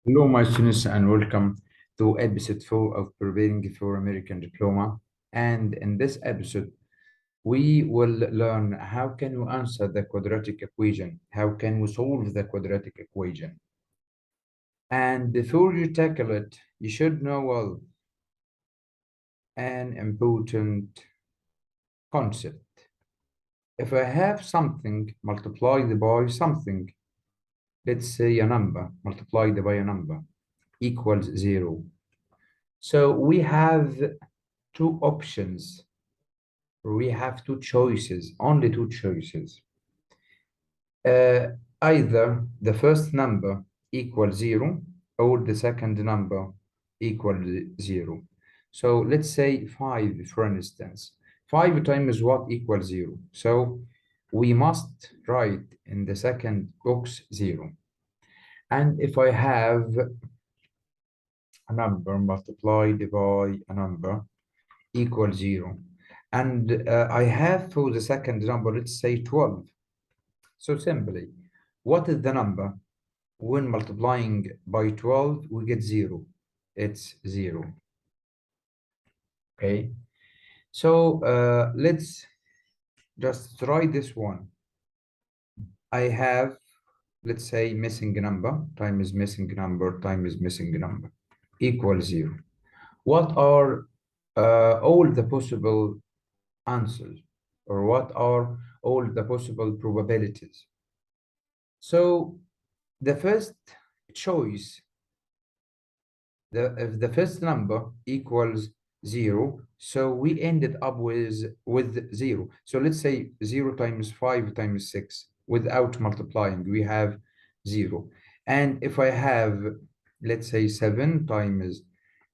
Hello, my students, and welcome to episode 4 of Preparing for American Diploma. And in this episode, we will learn how can we answer the quadratic equation, how can we solve the quadratic equation. And before you tackle it, you should know well an important concept. If I have something multiplied by something, let's say a number multiplied by a number equals 0. So we have two options. We have two choices, only two choices. Uh, Either the first number equals 0 or the second number equals 0. So let's say 5, for instance. 5 times what equals 0? So we must write in the second box 0. And if I have a number multiplied by a number equals 0. And I have for the second number, let's say 12. So simply, what is the number? When multiplying by 12, we get 0. It's 0. Okay. So let's just try this one. I have, let's say, missing number times missing number times missing number equals 0. What are all the possible answers, or what are all the possible probabilities? So the first choice, if the first number equals 0, so we ended up with 0. So let's say 0 times 5 times 6 without multiplying, we have 0. And if I have, let's say, 7 times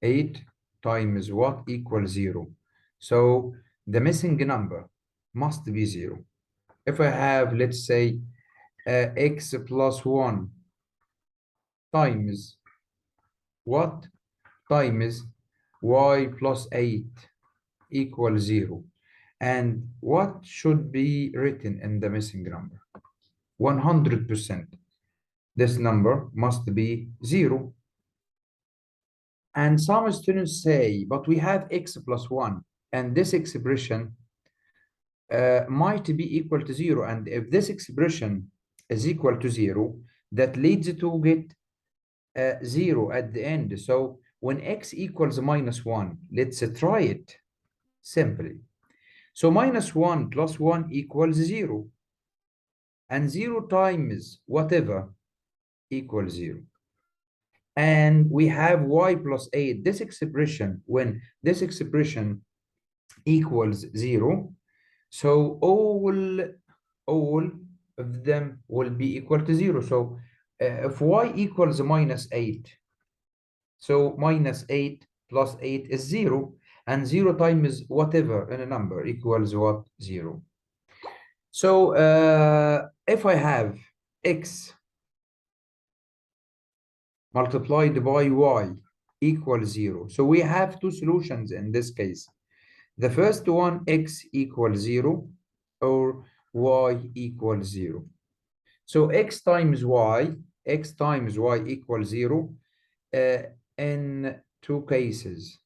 8 times what equals 0. So the missing number must be 0. If I have, let's say, x plus 1 times what times y plus 8 equals 0. And what should be written in the missing number? 100%. This number must be 0. And some students say, but we have x plus 1, and this expression might be equal to 0. And if this expression is equal to 0, that leads to get 0 at the end. So when x equals minus 1, let's try it simply. So minus 1 plus 1 equals 0. And 0 times whatever equals 0. And we have y plus 8. This expression, when this expression equals 0, so all of them will be equal to 0. So if y equals minus 8, so minus 8 plus 8 is 0, and 0 times whatever in a number equals what? 0. So if I have x multiplied by y equals 0, so we have two solutions in this case. The first one, x equals 0 or y equals 0. So x times y equals 0 in two cases.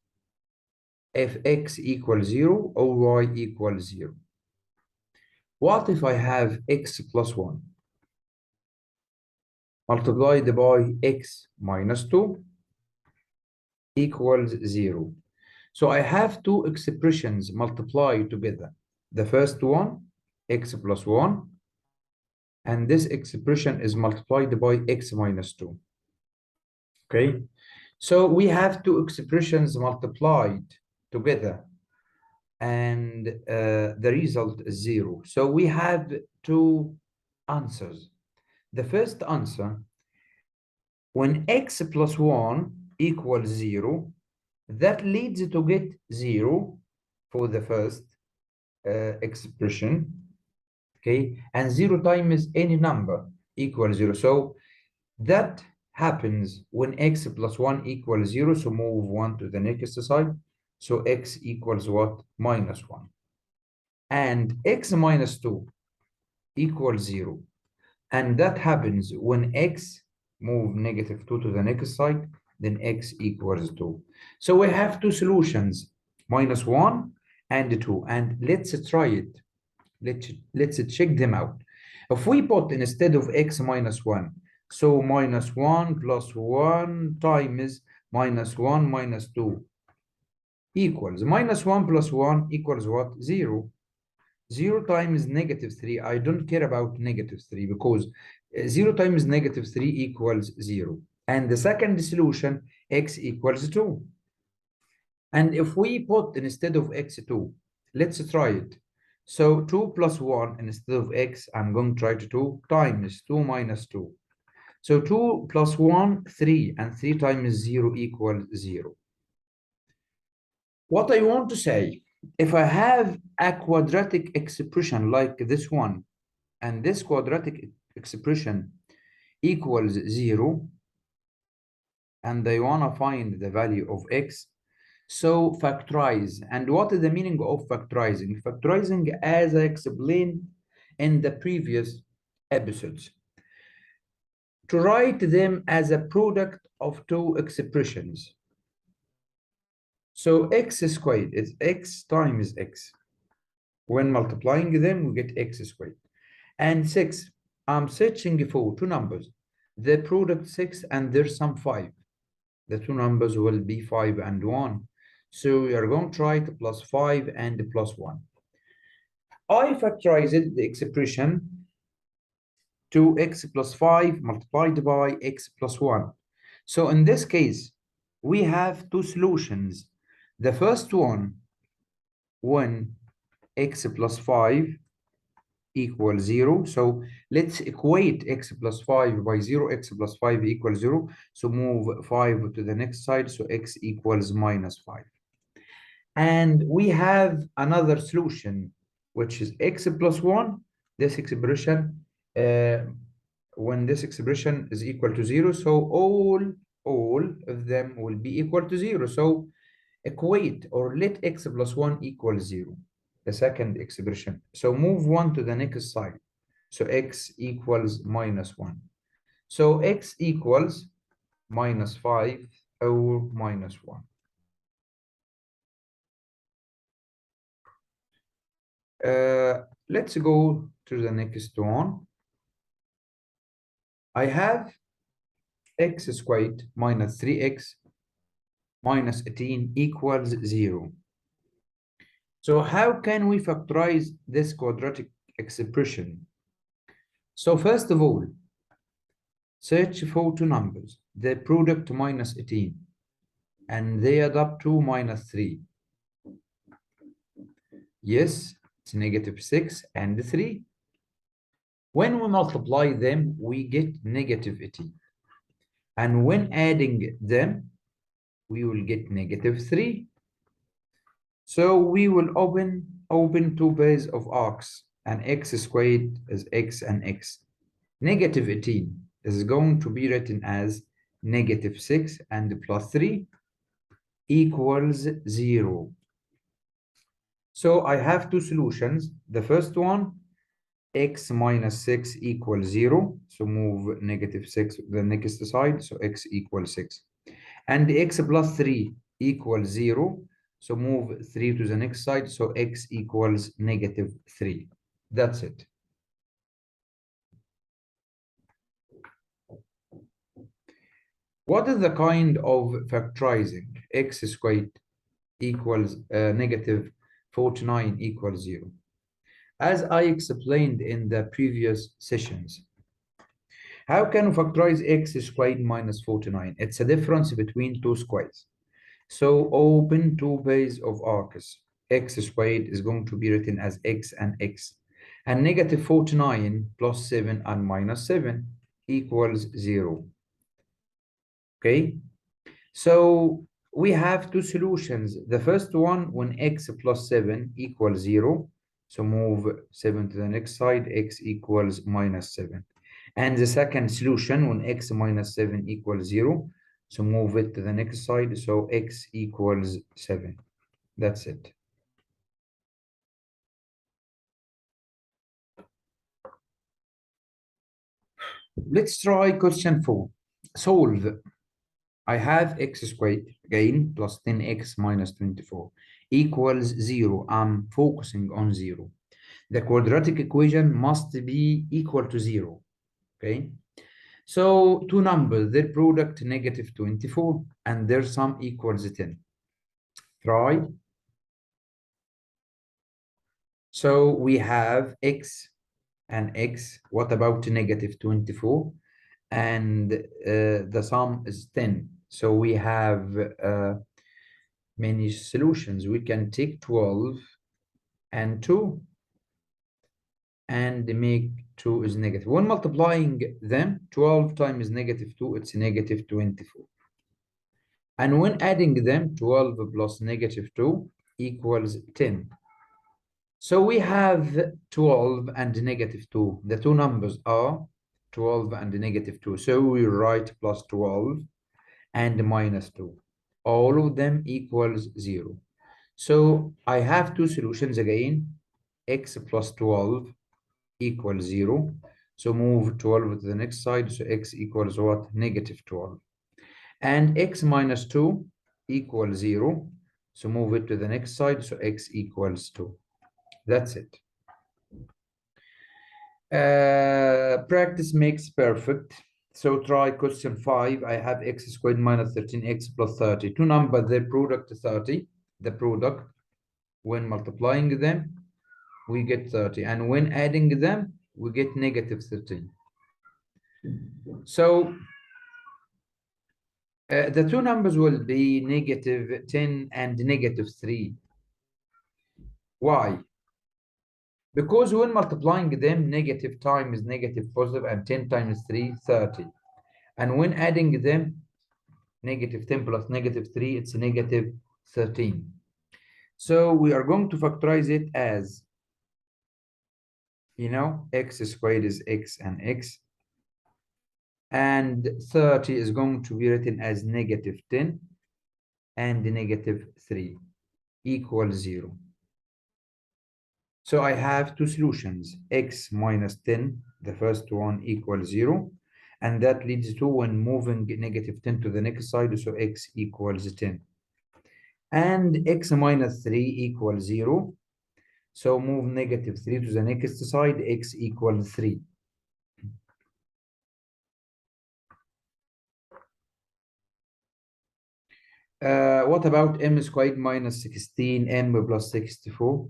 If x equals 0 or y equals 0. What if I have x plus 1 multiplied by x minus 2 equals 0? So I have two expressions multiplied together. The first one, x plus 1, and this expression is multiplied by x minus 2. Okay, so we have two expressions multiplied together, and the result is 0. So we have two answers. The first answer, when x plus 1 equals 0, that leads to get 0 for the first expression, okay? And 0 times any number equals 0. So that happens when x plus 1 equals 0. So move 1 to the next side. So x equals what? Minus 1. And x minus 2 equals 0. And that happens when x move negative 2 to the next side, then x equals 2. So we have two solutions, minus 1 and 2, and let's try it. Let's check them out. If we put instead of x minus 1, so minus 1 plus 1 times minus 1 minus 2 equals minus 1 plus 1 equals what? 0. 0 times negative 3. I don't care about negative 3 because 0 times negative 3 equals 0. And the second solution, x equals 2. And if we put instead of x2, let's try it. So 2 plus 1 instead of x, I'm going to try to 2 times 2 minus 2. So 2 plus 1, 3, and 3 times 0 equals 0. What I want to say, if I have a quadratic expression like this one, and this quadratic expression equals 0, and I want to find the value of x, so factorize. And what is the meaning of factorizing? Factorizing, as I explained in the previous episodes, to write them as a product of two expressions. So x squared is x times x. When multiplying them, we get x squared. And 6, I'm searching for two numbers. The product 6 and their sum 5. The two numbers will be 5 and 1. So we are going to try to plus 5 and plus 1. I factorized the expression to x plus 5 multiplied by x plus 1. So in this case, we have two solutions. The first one, when x plus 5 equals 0. So let's equate x plus 5 by 0. X plus 5 equals 0. So move 5 to the next side. So x equals minus 5. And we have another solution, which is x plus 1. This expression, when this expression is equal to 0, so all of them will be equal to 0. So equate or let x plus 1 equal 0, the second expression. So move 1 to the next side. So x equals minus 1. So x equals minus 5 or minus 1. Let's go to the next one. I have x squared minus 3x minus 18 equals 0. So how can we factorize this quadratic expression? So first of all, search for two numbers, the product minus 18, and they add up to minus 3. Yes, it's negative 6 and 3. When we multiply them, we get negative 18. And when adding them, we will get negative 3. So we will open two pairs of arcs, and x squared is x and x. Negative 18 is going to be written as negative 6 and plus 3 equals 0. So I have two solutions. The first one, x minus 6 equals 0. So move negative 6 to the next side. So x equals 6. And x plus 3 equals 0. So move 3 to the next side. So x equals negative 3. That's it. What is the kind of factorizing? X squared equals negative 49 equals 0. As I explained in the previous sessions, how can we factorize x squared minus 49? It's a difference between two squares. So open two pairs of arcs. X squared is going to be written as x and x. And negative 49 plus 7 and minus 7 equals 0. Okay? So we have two solutions. The first one, when x plus 7 equals 0. So move 7 to the next side, x equals minus 7. And the second solution, when x minus 7 equals 0. So move it to the next side, so x equals 7. That's it. Let's try question 4. solve. I have x squared again plus 10x minus 24 equals 0. I'm focusing on 0. The quadratic equation must be equal to 0. Okay. So two numbers, their product negative 24 and their sum equals 10. Try. So we have x and x. What about negative 24? And the sum is 10. So we have many solutions. We can take 12 and 2 and make 2 is negative. When multiplying them, 12 times negative 2, it's negative 24. And when adding them, 12 plus negative 2 equals 10. So we have 12 and negative 2. The two numbers are 12 and negative 2. So we write plus 12 and minus 2. All of them equals 0. So I have two solutions again. X plus 12 equals 0. So move 12 to the next side. So x equals what? Negative 12. And x minus 2 equals 0. So move it to the next side. So x equals 2. That's it. Practice makes perfect. So try question 5. I have x squared minus 13x plus 30. Two numbers, their product is 30. The product, when multiplying them, we get 30. And when adding them, we get negative 13. So the two numbers will be negative 10 and negative 3. Why? Because when multiplying them, negative times negative positive and 10 times 3, 30. And when adding them, negative 10 plus negative 3, it's negative 13. So we are going to factorize it as, x squared is x and x. And 30 is going to be written as negative 10 and negative 3 equals 0. So I have two solutions, x minus 10, the first one equals 0. And that leads to when moving negative 10 to the next side, so x equals 10. And x minus 3 equals 0. So move negative 3 to the next side, x equals 3. What about m squared minus 16, m plus 64?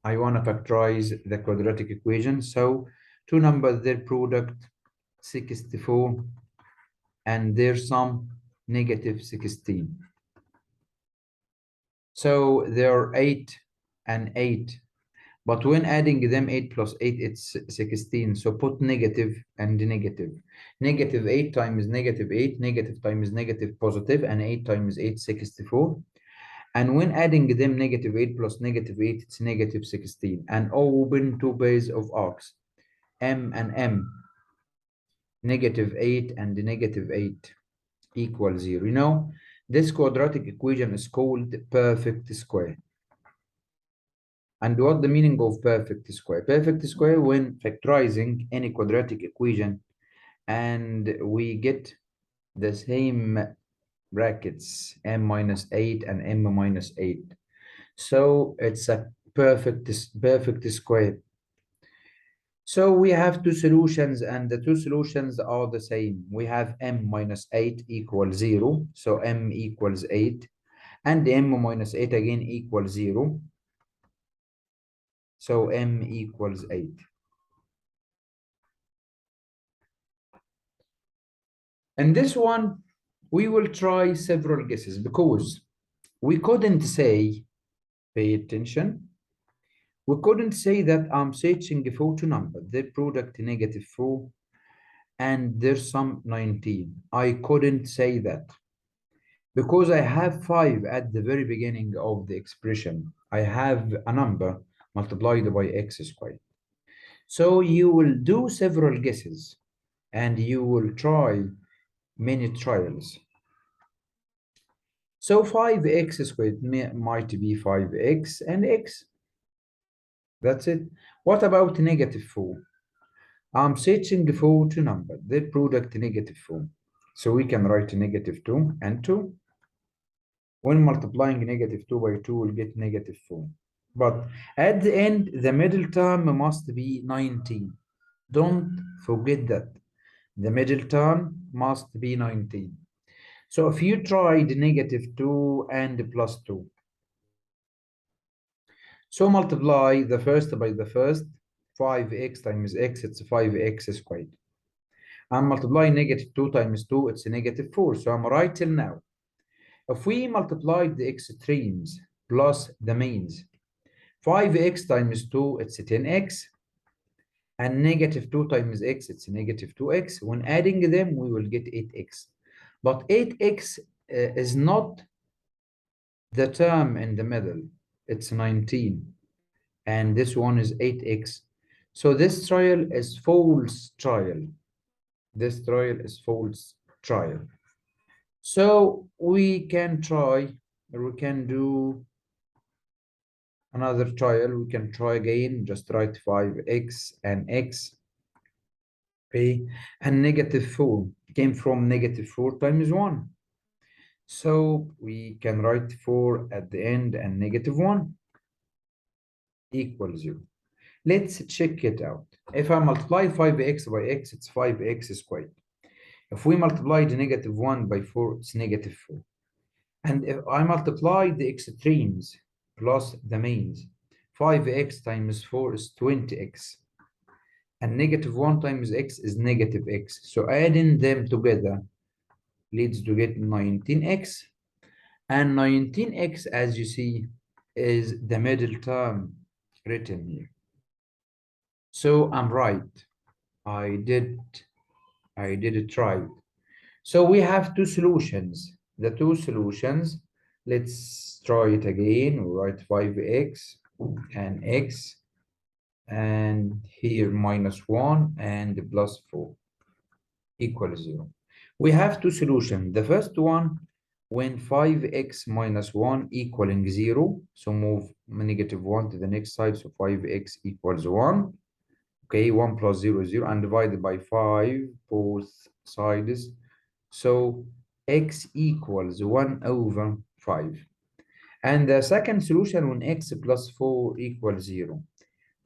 I want to factorize the quadratic equation. So two numbers, their product 64 and their sum negative 16. So there are 8 and 8. But when adding them, 8 plus 8, it's 16. So put negative and negative. Negative 8 times negative 8, negative times negative positive, and 8 times 8, 64. And when adding them, negative 8 plus negative 8, it's negative 16. And open two pairs of arcs, m and m. Negative 8 and negative 8 equals 0. This quadratic equation is called perfect square. And what the meaning of perfect square? Perfect square when factorizing any quadratic equation and we get the same brackets, m minus 8 and m minus 8. So it's a perfect square. So we have two solutions and the two solutions are the same. We have m minus 8 equals 0. So m equals 8 and m minus 8 again equals 0. So m equals 8. And this one, we will try several guesses because we couldn't say, pay attention, we couldn't say that I'm searching for two numbers, their product negative 4 and their sum 19. I couldn't say that because I have 5 at the very beginning of the expression. I have a number multiplied by x squared. So you will do several guesses and you will try many trials. So 5x squared might be 5x and x. That's it. What about negative 4? I'm searching for two numbers, their product negative 4. So we can write -2 and 2. When multiplying -2 by 2, we'll get -4. But at the end, the middle term must be 19. Don't forget that. The middle term must be 19. So if you tried -2 and +2, so multiply the first by the first, 5x times x, it's 5x squared. And multiply -2 times 2, it's -4. So I'm right till now. If we multiply the extremes plus the means, 5x times 2, it's 10x. And -2 times x, it's -2x. When adding them, we will get 8x. But 8x is not the term in the middle. It's 19. And this one is 8x. So this trial is false trial. This trial is false trial. So we can try, or we can do another trial. We can try again, just write 5x and x. Okay, and -4 came from -4 times 1. So we can write 4 at the end and -1 equals 0. Let's check it out. If I multiply 5x by x, it's 5x squared. If we multiply the -1 by 4, it's -4. And if I multiply the extremes plus the means, 5x times 4 is 20x. And -1 times x is -x. So adding them together leads to get 19x. And 19x, as you see, is the middle term written here. So I'm right. I did it right. So we have two solutions. The two solutions, let's try it again. We write 5x and x, and here -1 and +4 equals 0. We have two solutions. The first one, when 5x minus 1 equaling 0, so move -1 to the next side, so 5x equals 1. Okay, 1 plus 0 is 0, and divided by 5 both sides. So x equals 1/5. And the second solution, when x plus 4 equals 0,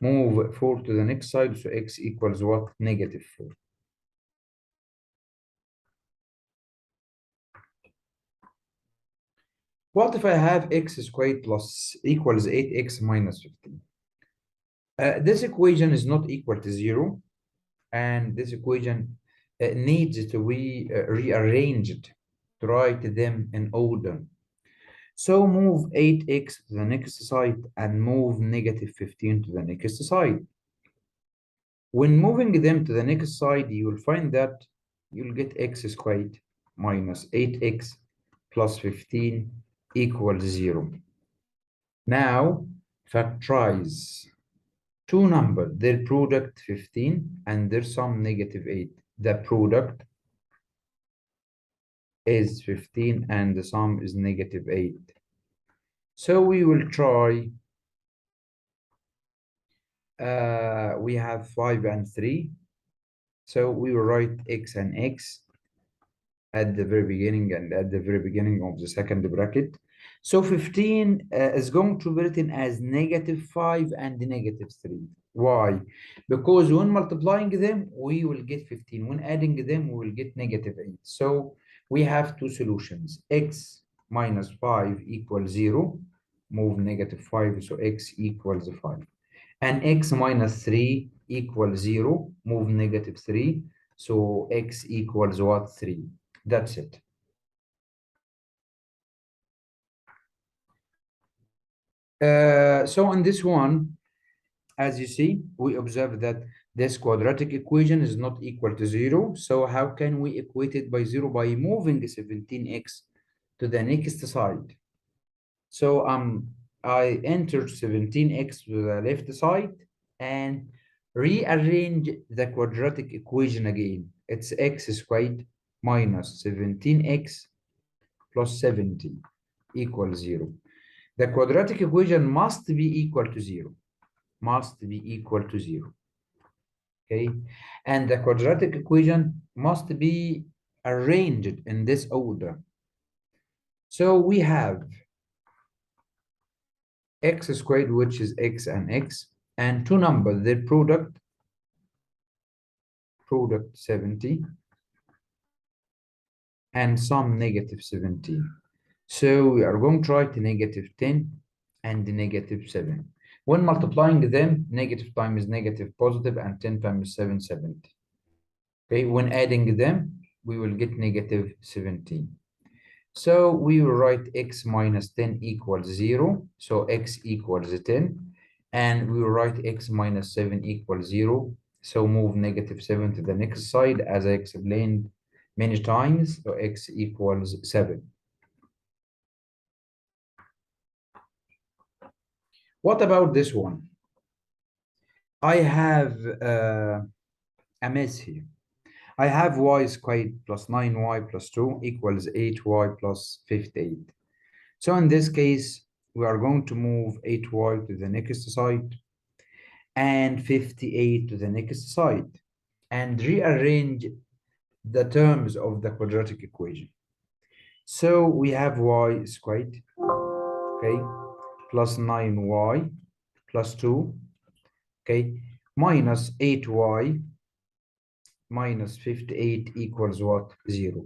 move 4 to the next side, so x equals what? -4. What if I have x squared plus equals 8x minus 15? This equation is not equal to 0, and this equation needs to be rearranged to write them in order. So move 8x to the next side and move -15 to the next side. When moving them to the next side, you will find that you'll get x squared minus 8x plus 15 equals 0. Now, factorize two numbers, their product 15 and their sum -8. The product is 15 and the sum is -8. So we will try, we have 5 and 3. So we will write x and x at the very beginning and at the very beginning of the second bracket. So 15 is going to be written as -5 and -3. Why? Because when multiplying them, we will get 15. When adding them, we will get -8. So we have two solutions. X minus 5 equals 0. Move -5, so x equals 5. And x minus 3 equals 0. Move -3. So x equals what? 3. That's it. So in this one, as you see, we observe that this quadratic equation is not equal to 0. So how can we equate it by 0? By moving 17x to the next side. So I entered 17x to the left side and rearrange the quadratic equation again. It's x squared minus 17x plus 70 equals 0. The quadratic equation must be equal to 0. Must be equal to 0. Okay, and the quadratic equation must be arranged in this order. So we have x squared, which is x and x, and two numbers, their product 70, and some negative 17. So we are going to write negative 10 and negative 7. When multiplying them, negative times negative positive, and 10 times 7, 70. Okay, when adding them, we will get negative 17. So we will write x minus 10 equals 0. So x equals 10. And we will write x minus 7 equals 0. So move negative 7 to the next side, as I explained many times. So x equals 7. What about this one? I have a mess here. I have y squared plus 9y plus 2 equals 8y plus 58. So in this case, we are going to move 8y to the next side and 58 to the next side and rearrange the terms of the quadratic equation. So we have y squared, okay, plus 9y plus 2, okay, minus 8y minus 58 equals what? 0.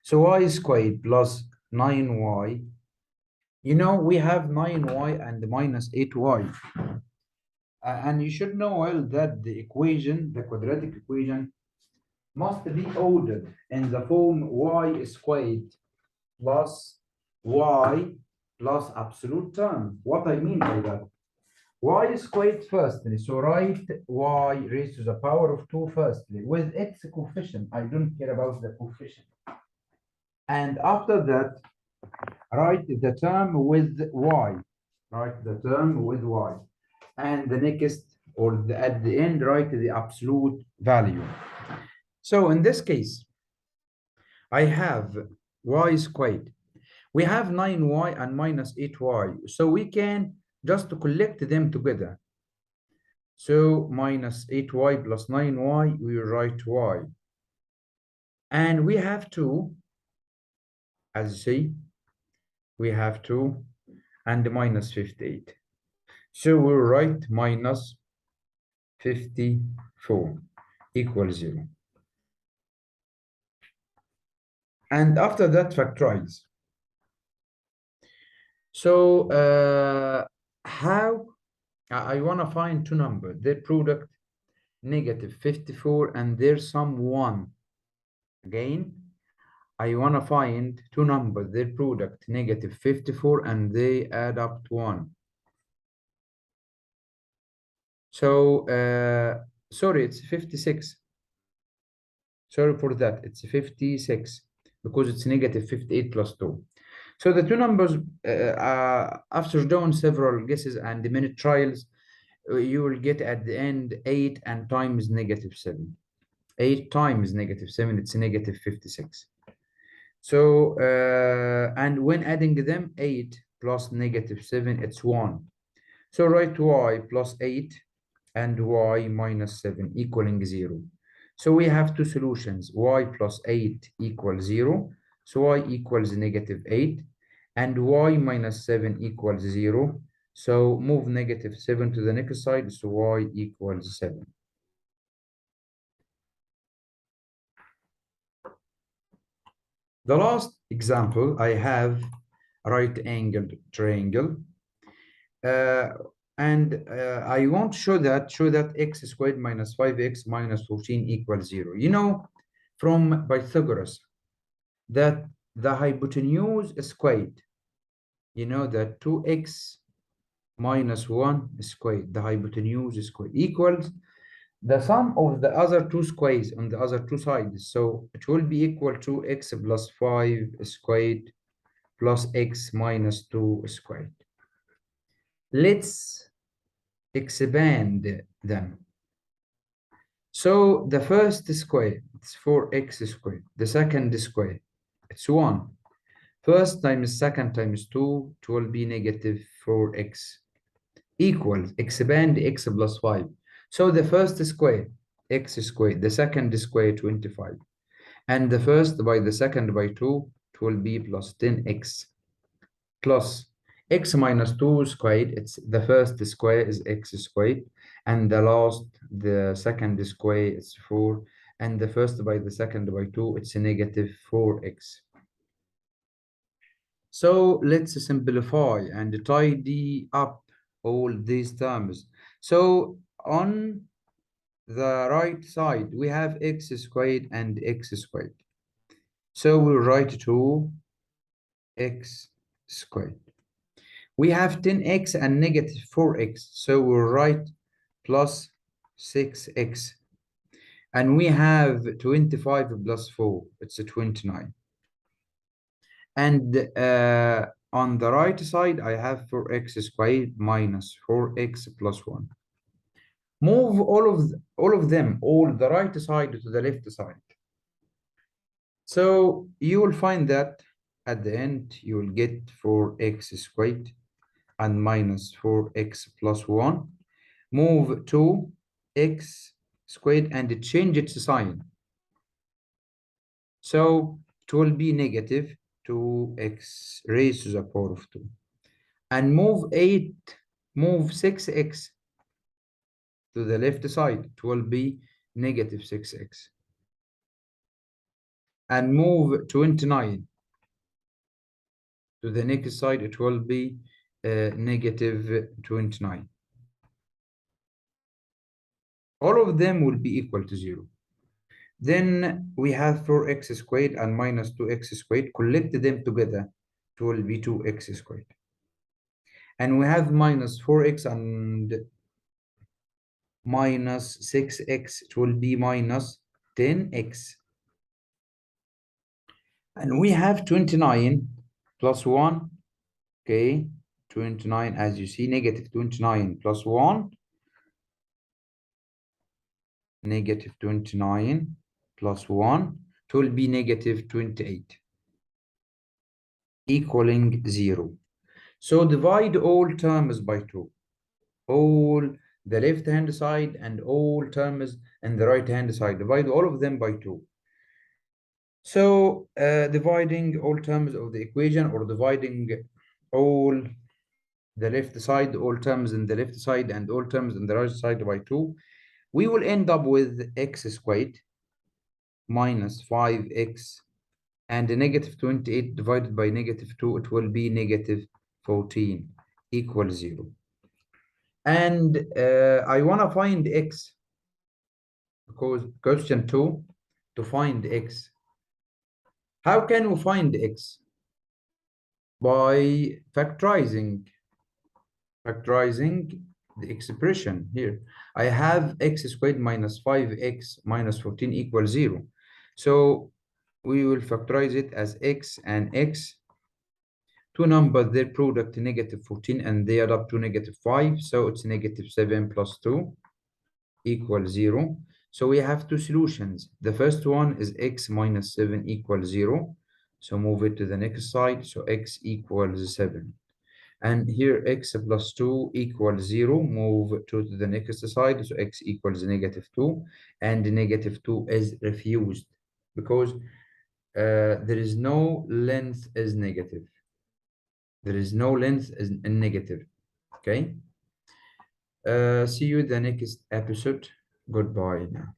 So y squared plus 9y, you know, we have 9y and minus 8y. And you should know well that the equation, the quadratic equation, must be ordered in the form y squared plus y plus absolute term. What I mean by that? Y squared firstly, so write y raised to the power of 2 firstly with its coefficient. I don't care about the coefficient. And after that, write the term with y. Write the term with y. And the next, or at the end, write the absolute value. So in this case, I have y squared. We have 9y and minus 8y. So we can just collect them together. So minus 8y plus 9y, we will write y. And we have 2, as you see, we have 2 and minus 58. So we'll write minus 54 equals 0. And after that, factorize. So how I want to find two numbers, their product negative 54 and their sum 1. Again, I want to find two numbers, their product negative 54 and they add up to 1. So sorry, it's 56. Sorry for that, it's 56 because it's negative 58 plus 2. So the two numbers, after doing several guesses and many trials, you will get at the end 8 and times negative 7. 8 times negative 7, it's negative 56. So, and when adding them, 8 plus negative 7, it's 1. So write y plus 8 and y minus 7 equaling 0. So we have two solutions, y plus 8 equals 0. So y equals negative 8 and y minus 7 equals 0. So move negative 7 to the next side, so y equals 7. The last example, I have a right-angled triangle. I want to show that x squared minus 5x minus 14 equals 0. You know, from Pythagoras, that the hypotenuse squared, you know that 2x minus 1 squared, the hypotenuse squared, equals the sum of the other two squares on the other two sides. So it will be equal to x plus 5 squared plus x minus 2 squared. Let's expand them. So the first square, it's 4x squared. The second square, it's 1. First times second times 2, it will be negative 4x equals, expand x plus 5. So the first square, x squared, the second square, 25. And the first by the second by 2, it will be plus 10x plus x minus 2 squared. It's the first square is x squared, and the second square is 4, and the first by the second by 2, it's a negative 4x. So let's simplify and tidy up all these terms. So on the right side, we have x squared and x squared. So we'll write 2x squared. We have 10x and negative 4x. So we'll write plus 6x. And we have 25 plus 4. It's a 29. And on the right side, I have 4x squared minus 4x plus 1. Move all of them, all the right side to the left side. So you will find that at the end, you will get 4x squared and minus 4x plus 1. Move to x squared and change its sign. So it will be negative 2x raised to the power of 2. And move 6x to the left side. It will be negative 6x. And move 29 to the next side. It will be negative 29. All of them will be equal to 0. Then we have 4x squared and minus 2x squared. Collect them together. It will be 2x squared. And we have minus 4x and minus 6x. It will be minus 10x. And we have 29 plus 1. Okay, 29, as you see, negative 29 plus 1. Negative 29 plus 1. It will be negative 28. Equaling 0. So divide all terms by 2. All the left-hand side and all terms and the right-hand side. Divide all of them by 2. So dividing all terms of the equation, or dividing all the left side, all terms in the left side and all terms in the right side by 2, we will end up with x squared minus 5x and a negative 28 divided by negative 2, it will be negative 14 equals 0. And I want to find x, because question 2, to find x. How can we find x? By factorizing the expression here. I have x squared minus 5x minus 14 equals 0. So we will factorize it as x and x. Two numbers, their product negative 14 and they add up to negative 5. So it's negative 7 plus 2 equals 0. So we have two solutions. The first one is x minus 7 equals 0. So move it to the next side. So x equals 7. And here x plus 2 equals 0. Move to the next side. So x equals negative 2. And negative 2 is refused because there is no length is negative. There is no length is negative. Okay. See you in the next episode. Goodbye now.